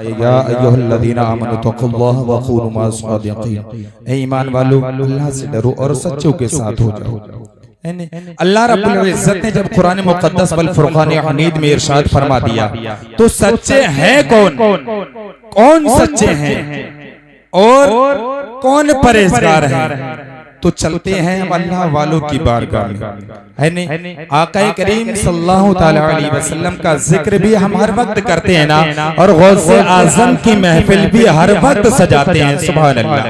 या अय्युहल्लज़ीना आमनु तक़ुल्लाह व कूनू मअस-सादिक़ीन। ऐ ईमान वालों, अल्लाह से डरो और सच्चों के साथ हो जाओ। अल्लाह रब्बुल इज्जत ने जब कुरान मुक़द्दस वल फुरक़ान हमीद में इरशाद फरमा दिया तो सच्चे हैं कौन, कौन सच्चे हैं और कौन परहेजगार हैं, तो चलते हैं हम अल्लाह वालों की बारगाह में, है नहीं। आका करीम सल्लल्लाहु ताला अलैहि वसल्लम का जिक्र भी हम हर वक्त करते हैं ना, और गौसे आजम की महफिल भी हर वक्त सजाते हैं। सुभान अल्लाह,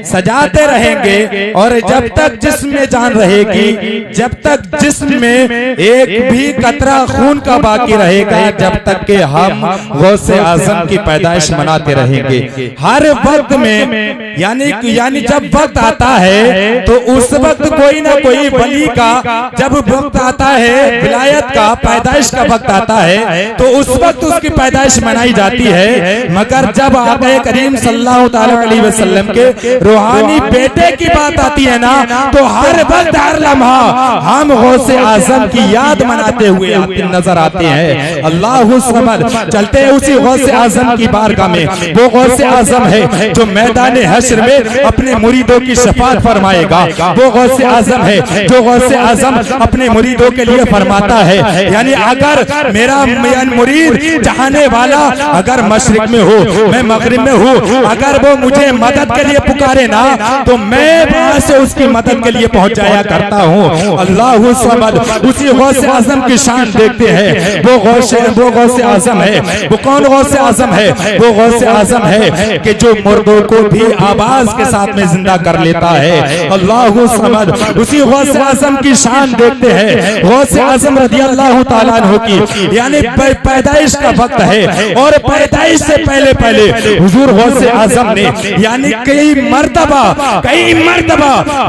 सजाते रहेंगे और जब तक जिस्म में जान रहेगी, जब तक जिस्म में एक भी कतरा खून का बाकी रहेगा, जब तक के हम गौसे आजम की पैदाइश मनाते रहेंगे हर वक्त में। यानी जब वक्त आता है तो उस वक्त कोई ना कोई वली का, जब वक्त आता है विलायत का, पैदाइश का वक्त आता है तो उस वक्त उसकी पैदाइश मनाई जाती है। मगर जब आका करीम सल्लल्लाहु ताला अलैहि वसल्लम के रूहानी बेटे की बात आती है ना, तो हर वक्त हर लम्हा हम गौसे आजम की याद मनाते हुए नजर आते हैं। अल्लाहु समद। चलते हैं उसी गौसे आजम की बारगाह में। वो गौसे आजम है जो मैदान हश्र में अपने मुरीदों की शफाअत फरमाएगा। वो गौसे आजम है जो गौसे आजम अपने मुरीदों के लिए फरमाता है, यानी अगर मेरा मुरीद चाहने वाला अगर मशरिक में हो, मैं मगरिब में हूँ, अगर वो मुझे मदद के लिए पुकारे ना तो मैं वहां से उसकी मदद के लिए पहुंच जाया करता हूँ। अल्लाहु समद। उसी गौसे आजम की शान देखते हैं। वो गौसे आजम है। वो कौन गौसे आजम है? वो गौसे आजम है कि जो मुर्दों को भी आवाज के साथ में जिंदा कर लेता है। अल्लाहु समद। उसी गौसे आजम की शान देखते हैं। गौसे आजम रज़ियल्लाहु ताला अन्हु की यानी पैदाइश का वक्त है और पैदाइश से पहले हुजूर गौसे आजम ने यानी कई मर्तबा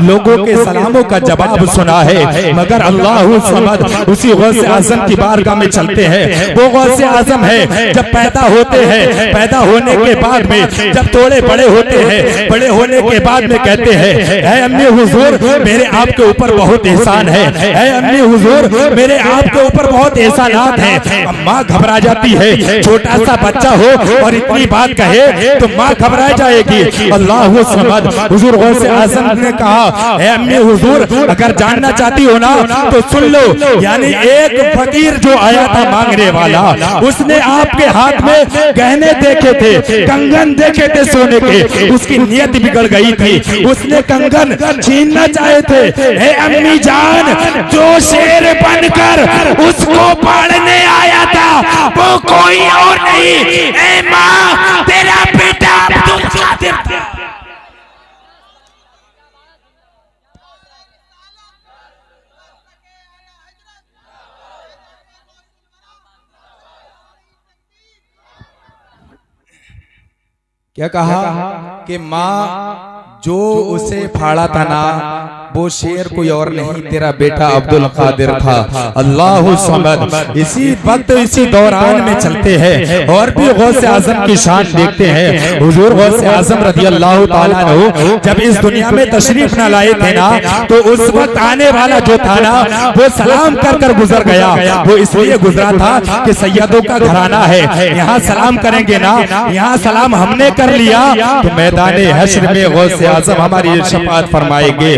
लोगों के सलामों का जवाब सुना है। मगर अल्लाहु समद। उसी गौसे आजम की बारगाह में चलते हैं। वो गौसे आजम है जब पैदा होते हैं, पैदा होने के बाद में जब थोड़े बड़े होते हैं, बड़े होने के बाद में कहते हैं, ऐ अम्मी हुजूर मेरे आपके ऊपर बहुत एहसान है, ऐ अम्मी हुजूर मेरे आपके ऊपर बहुत एहसानात हैं। माँ घबरा जाती है। छोटा सा बच्चा हो और इतनी बात कहे तो माँ घबरा जाएगी। अल्लाहु समद। हुजूर गौसे आजम ने कहा, ऐ अम्मी हुजूर अगर जानना चाहती हो ना तो सुन लो। यानी एक फकीर जो आया था मांगने वाला, उसने आपके हाथ में गहने देखे थे, कंगन देखे थे सोने के, उसकी नियत बिगड़ गई थी, उसने कंगन छीनना चाहे थे। ऐ अम्मी जान, जो शेर बनकर उसको पालने आया था वो कोई और नहीं, ऐ माँ तेरा बेटा अब्दुल कादिर था। क्या कहा कि माँ जो उसे फाड़ा था ना वो शेर कोई और नहीं तेरा बेटा अब्दुल कादिर था। अल्लाहु समद। इसी वक्त इसी दौरान में चलते हैं और भी गौसे आजम की शान देखते हैं। हुजूर गौसे आजम रज़ियल्लाहु ताला अन्हु जब इस दुनिया में तशरीफ न लाए थे ना तो उस वक्त आने वाला जो था ना वो सलाम कर गुजर गया। वो इसलिए गुजरा था कि सैयदों का घराना है, यहाँ सलाम करेंगे ना, यहाँ सलाम हमने कर लिया तो मैदान हश्र में गौसे आजम हमारी शफाअत फरमाएंगे।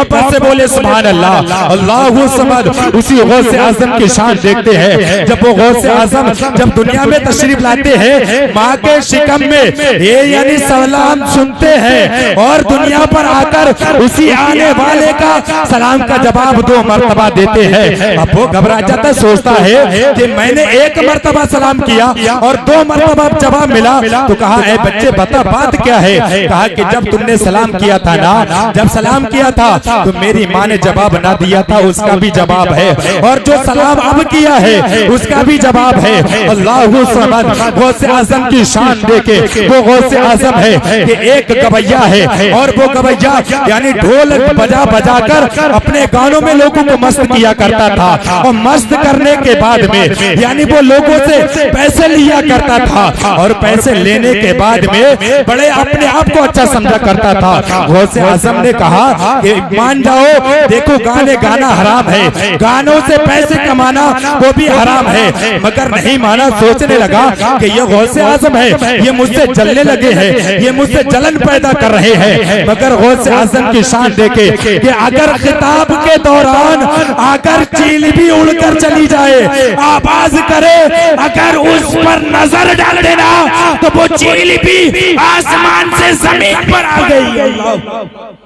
मोहब्बत से बोले सुभान अल्लाह। अल्लाहु समद। उसी गौसे आजम की शान देखते हैं। जब वो गौसे आजम जब दुनिया में तशरीफ लाते हैं, माँ के शिकम में ये यानी सलाम सुनते हैं और दुनिया पर आकर उसी आने वाले का सलाम का जवाब 2 मरतबा देते हैं। अब वो घबरा जाता, सोचता है कि मैंने 1 मरतबा सलाम किया और 2 मरतबा जवाब मिला। तो कहा, ऐ बच्चे बता बात क्या है? कहा कि जब तुमने सलाम किया था ना, जब सलाम किया था तो मेरी माँ ने जवाब ना दिया था, उसका भी जवाब है, और जो सलाम अब किया है उसका भी जवाब है। अल्लाहु समद। गौसे आजम की शान देखे। वो गौसे आजम है कि एक गवैया है और वो गवैया यानी ढोल बजा कर अपने गानों में लोगों को मस्त किया करता था और मस्त करने के बाद में यानी वो लोगों से पैसे लिया करता था और पैसे लेने के बाद में बड़े अपने आप को अच्छा समझा करता था। गौसे आजम ने कहा कि मान जाओ, देखो गाने गाना हराम है, गानों से पैसे कमाना वो भी हराम है, मगर नहीं माना। सोचने लगा कि ये गौसे आजम है, ये मुझसे जलने लगे हैं, ये मुझसे जलन पैदा कर रहे हैं। मगर गौसे आजम की शान देखे कि अगर खिताब के दौरान अगर चील भी उड़कर चली जाए, आवाज करे, अगर उस पर नजर डाल देना तो वो चील भी आसमान से जमीन पर आ गई।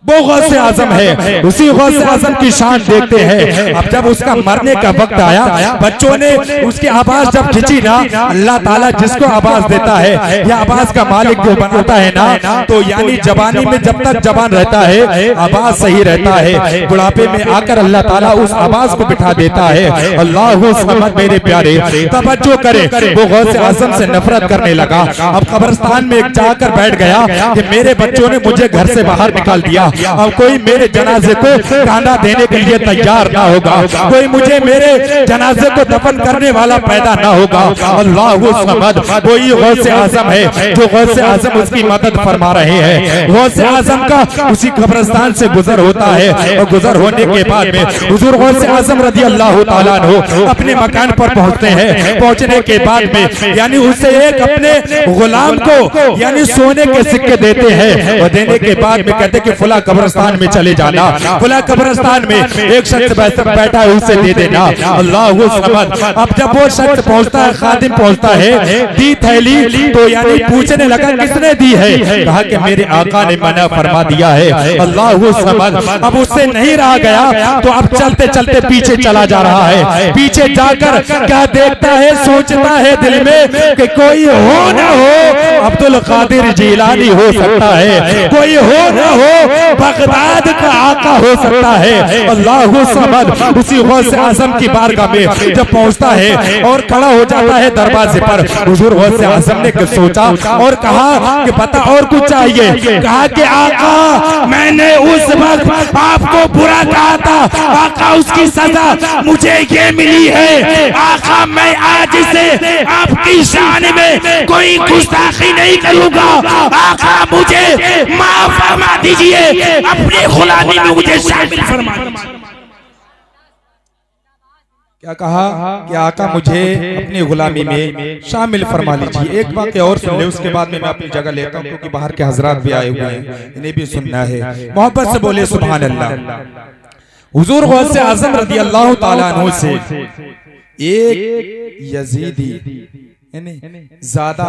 वो गौसे आजम है, उसी गौसे आजम की शान देखते हैं। अब जब उसका मरने का वक्त आया, बच्चों ने उसकी आवाज जब खींची ना, अल्लाह ताला जिसको आवाज देता है या आवाज का मालिक जो बनाता है ना, तो यानी जवानी में जब तक जवान रहता है आवाज सही रहता है, बुढ़ापे में आकर अल्लाह ताला उस आवाज को बिठा देता है। अल्लाहु समद मेरे प्यारे, तवज्जो करे, वो गौसे आजम से नफरत करने लगा। अब कब्रिस्तान में जाकर बैठ गया कि मेरे बच्चों ने मुझे घर से बाहर निकाल दिया, अब कोई मेरे जनाजे को कांधा देने के लिए तैयार ना होगा, कोई मुझे मेरे जनाजे को दफन करने वाला पैदा ना होगा। अल्लाहु समद वही गौसे आजम है जो गौसे आजम उसकी मदद फरमा रहे हैं। गौसे आजम का उसी कब्रिस्तान से गुजर होता है और गुजर होने के बाद में हुजूर गौसे आजम रज़ी अल्लाह ताला अन्हु अपने मकान पर पहुंचते हैं। पहुंचने के बाद में यानी उसे एक अपने गुलाम को यानी सोने के सिक्के देते हैं और देने के बाद में कहते कि फुला कब्रिस्तान में चले जाना, फुला कब्रिस्तान में एक शख्स बैठा है उसे दे देना। अल्लाहु समद। अब जब वो शख्स पहुंचता है, खादिम पहुंचता है, दी थैली, तो यानी पूछने लगा किसने दी है, कहा कि मेरे आका ने मना फरमा दिया है। अल्लाहु समद। अब उससे नहीं रहा गया तो अब चलते चलते पीछे चला जा रहा है। पीछे जाकर क्या देखता है, सोचता है दिल में कि कोई हो ना हो अब्दुल कादिर जिलानी हो सकता है, कोई हो ना हो बगदाद का आका हो सकता है। अल्लाहु समद। उसी गौसे आजम की बारगाह में जब पहुंचता है और खड़ा हो जाता है दरवाजे पर, हुजूर गौसे आजम ने सोचा और कहा कि पता और कुछ चाहिए, कहा कि आका मैंने उस वक्त आपको बुरा कहा था, आका उसकी सजा मुझे ये मिली है। आका मैं आज से आपकी शान में कोई गुस्ताखी नहीं करूंगा, आका मुझे माफ फरमा दीजिए, अपनी गुलामी में मुझे शामिल फरमा दीजिए। क्या कहा कि आका मुझे अपनी गुलामी में शामिल फरमा लीजिए। एक बात और सुन ले, उसके बाद में मैं अपनी जगह लेता हूँ क्योंकि बाहर के हजरात भी आए हुए हैं, इन्हें भी सुनना है। मोहब्बत से बोले सुभान अल्लाह। हुजूर गौसे आजम रज़ी अल्लाह ताला अन्हु से एक यजीदी ज्यादा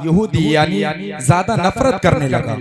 यहूदी यानी ज्यादा नफरत करने लगा।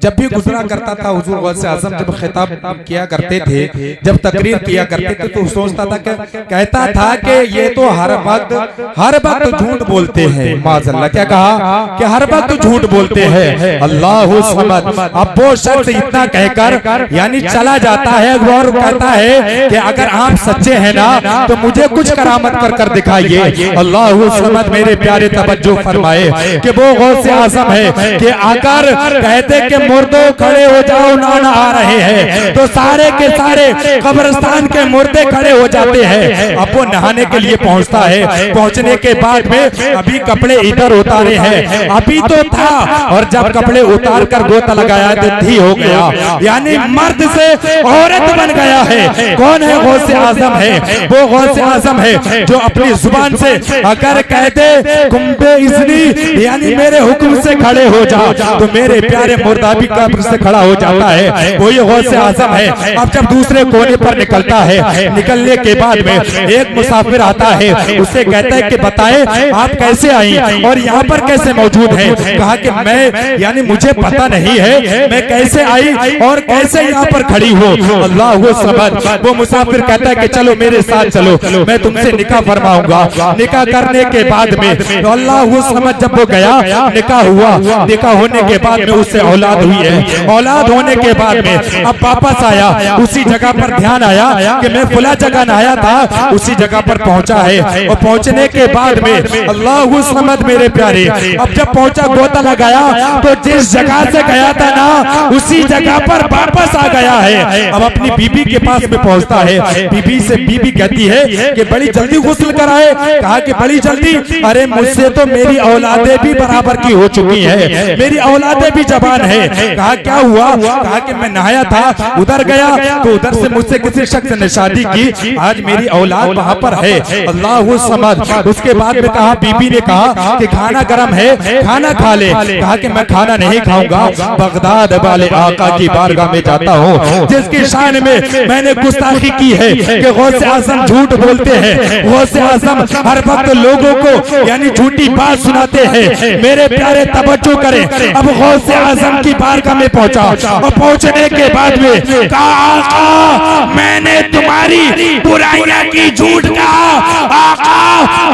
जब भी गुजरा करता था हुजूर गौसे आजम जब खिताब किया करते थे, जब तकरीर किया करते थे, तो सोचता था कहता था कि ये तो हर वक्त झूठ बोलते हैं। माज़अल्लाह। क्या कहा कि हर वक्त झूठ बोलते हैं। अल्लाहु समद। अब वो शख्स इतना कहकर यानी चला जाता है और कहता है कि अगर आप सच्चे हैं ना तो मुझे कुछ करामत कर दिखाइए। अल्लाहु समद। मेरे प्यारे तवज्जो फरमाए कि वो गौसे आजम है कि आकर कहते कि मुर्दों खड़े हो जाओ, नाना आ रहे हैं, तो सारे के सारे कब्रिस्तान के मुर्दे खड़े हो जाते हैं। अब वो नहाने के लिए पहुंचता है, पहुंचने के बाद में अभी कपड़े इधर उतारे हैं, अभी तो था, और जब कपड़े उतार कर गोता लगाया तो थी हो गया, यानी मर्द से औरत बन गया है। कौन है गौसे आजम है, वो गौसे आजम है जो अपनी जुबान से अगर कहते कुंबे इज़नी यानी मेरे हुक्म से खड़े हो जाओ तो मेरे प्यारे मुर्दा भी कब्र से खड़ा हो जाता है, वही गौसे आजम है। अब जब दूसरे कोने पर निकलता है, निकलने के बाद में एक मुसाफिर आता है, उससे कहता है कि बताएं आप कैसे आई और यहाँ पर कैसे मौजूद हैं। कहा कि मैं यानी मुझे पता नहीं है मैं कैसे आई और कैसे यहाँ पर खड़ी हूँ। अल्लाहु समद। वो मुसाफिर कहता है कि चलो मेरे साथ चलो, मैं तुमसे निकाह फरमाऊंगा। निकाह करने के बाद में तो अल्लाहु समद जब वो गया, निकाह हुआ, निकाह होने के बाद में उससे औलाद हुई है। औलाद होने के बाद में अब वापस आया, उसी जगह पर ध्यान आया कि मैं फुला जगह नहाया था, उसी जगह पर पहुंचा है। और पहुंचने के बाद में अल्लाहु समद मेरे प्यारे, अब जब पहुंचा गोता लगाया तो जिस जगह से गया था ना उसी जगह पर वापस आ गया है। अब अपनी बीबी के पास में पहुंचता है, बीबी से बीबी कहती है कि बड़ी जल्दी गुस्ल कराए। कहा कि बड़ी जल्दी, अरे मुझसे तो मेरी औलादे भी बराबर की हो चुकी है, मेरी औलादे भी जवान है। कहा क्या हुआ? कहा कि मैं नहाया था, उधर गया तो उधर से मुझसे किसी शख्स ने शादी की, आज मेरी औलाद वहां पर है। अल्लाह समद। उसके बाद में कहा, बीबी ने कहा कि खाना गर्म है, खाना खा ले। कहा कि मैं खाना नहीं खाऊंगा, बगदाद वाले आका की बारगाह में जाता हूँ जिसकी शान में मैंने गुस्ताखी की है कि गौसे आजम झूठ बोलते हैं, गौसे आजम हर वक्त लोगों को यानी झूठी बात सुनाते हैं। मेरे प्यारे तवज्जो करें, अब गौसे आजम की बारगाह में पहुंचा और पहुंचने के बाद में कहा, आका मैंने तुम्हारी बुराइयां की, झूठ कहा, आका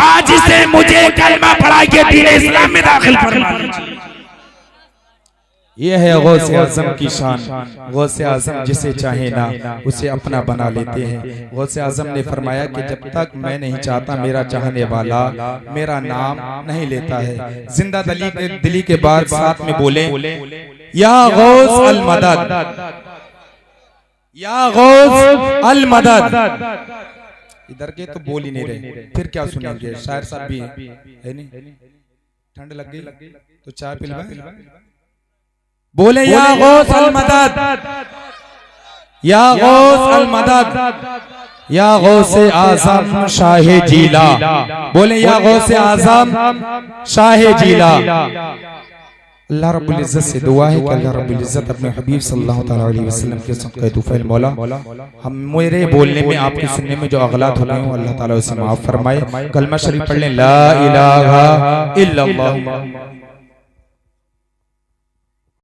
आज से मुझे कलमा पढ़ा के दीन इस्लाम में दाखिल फरमा लीजिए। यह है गौसे आजम की शान। गौसे आजम जिसे चाहे ना उसे अपना बना लेते हैं। गौसे आजम ने फरमाया कि जब तक मैं नहीं चाहता मेरा चाहने वाला मेरा नाम नहीं लेता है। जिंदा दिली के बाद साथ में बोले, या गौस अल मदद, या गौस अल मदद। इधर के तो बोल ही नहीं रहे, फिर क्या सुनेंगे? शायर साहब भी है नहीं, ठंड लग गई तो चाय पिलवा। बोले या गौस अल मदद, या गौस अल मदद, या गौसे आजम शाहे जीला। बोले या गौसे आजम शाहे जीला। अल्लाह रब्बुल इज्जत से दुआ है कि अल्लाह रब्बुल इज्जत अपने हबीब सल्लल्लाहु अलैहि वसल्लम के सदक़े तुफ़ैल मौला हम मेरे बोलने में आपके सुनने में जो अगलात हो गए हो अल्लाह ताला उसे माफ फरमाए। कलमा शरीफ पढ़ लें, ला इलाहा इल्लल्लाह।